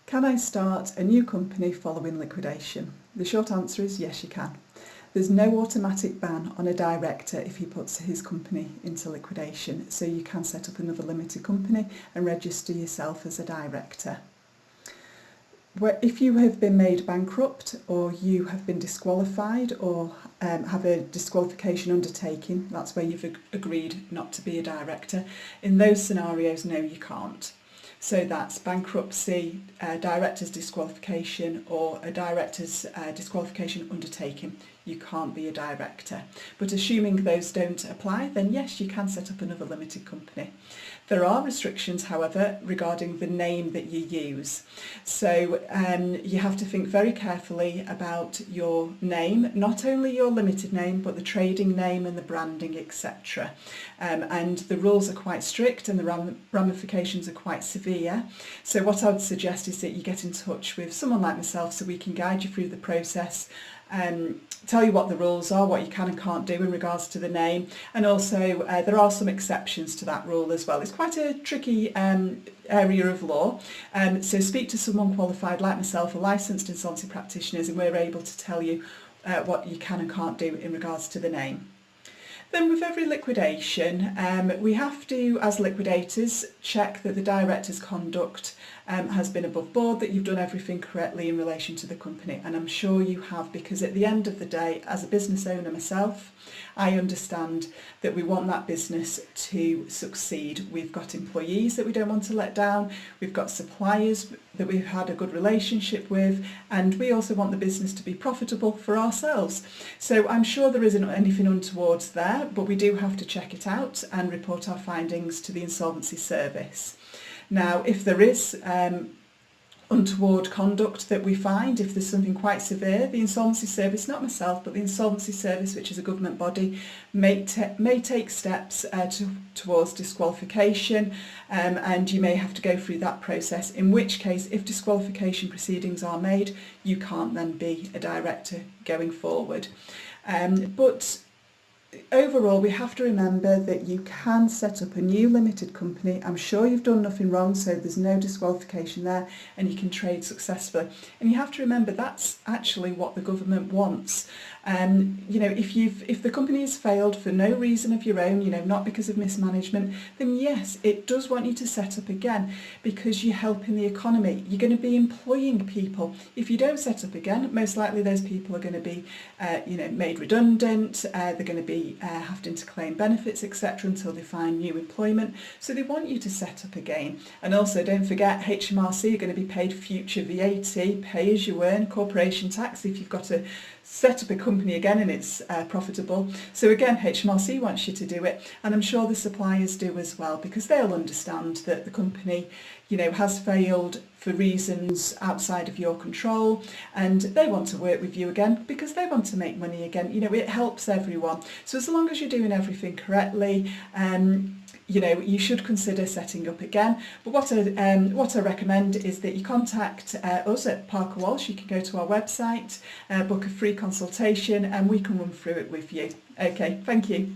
Can I start a new company following liquidation? The short answer is yes, you can. There's no automatic ban on a director if he puts his company into liquidation, so you can set up another limited company and register yourself as a director. If you have been made bankrupt or you have been disqualified or have a disqualification undertaking, that's where you've agreed not to be a director. In those scenarios, no, you can't. So that's bankruptcy, director's disqualification or a director's disqualification undertaking. You can't be a director. But assuming those don't apply, then yes, you can set up another limited company. There are restrictions, however, regarding the name that you use. So you have to think very carefully about your name, not only your limited name, but the trading name and the branding, etc. And the rules are quite strict and the ramifications are quite severe. So what I would suggest is that you get in touch with someone like myself so we can guide you through the process, tell you what the rules are, what you can and can't do in regards to the name, and also there are some exceptions to that rule as well. It's quite a tricky area of law, so speak to someone qualified like myself, a licensed insolvency practitioners, and we're able to tell you what you can and can't do in regards to the name. Then with every liquidation, we have to, as liquidators, check that the director's conduct has been above board, that you've done everything correctly in relation to the company. And I'm sure you have, because at the end of the day, as a business owner myself, I understand that we want that business to succeed. We've got employees that we don't want to let down, we've got suppliers that we've had a good relationship with, and we also want the business to be profitable for ourselves. So I'm sure there isn't anything untoward there, but we do have to check it out and report our findings to the Insolvency Service. Now, if there is untoward conduct that we find, if there's something quite severe, the Insolvency Service, not myself, but the Insolvency Service, which is a government body, may take steps towards disqualification, and you may have to go through that process, in which case, if disqualification proceedings are made, you can't then be a director going forward. But overall, we have to remember that you can set up a new limited company. I'm sure you've done nothing wrong, so there's no disqualification there, and you can trade successfully. And you have to remember that's actually what the government wants. You know, if the company has failed for no reason of your own, you know, not because of mismanagement, then yes, it does want you to set up again, because you're helping the economy. You're going to be employing people. If you don't set up again, most likely those people are going to be, you know, made redundant. They're going to be having to claim benefits, etc., until they find new employment. So they want you to set up again. And also, don't forget, HMRC are going to be paid future VAT, pay as you earn, corporation tax if you've got to set up a company again and it's profitable. So again, HMRC wants you to do it, and I'm sure the suppliers do as well, because they'll understand that the company, you know, has failed for reasons outside of your control, and they want to work with you again because they want to make money again. You know, it helps everyone. So as long as you're doing everything correctly, you know, you should consider setting up again. But what I recommend is that you contact us at Parker Walsh. You can go to our website, book a free consultation, and we can run through it with you. Okay, thank you.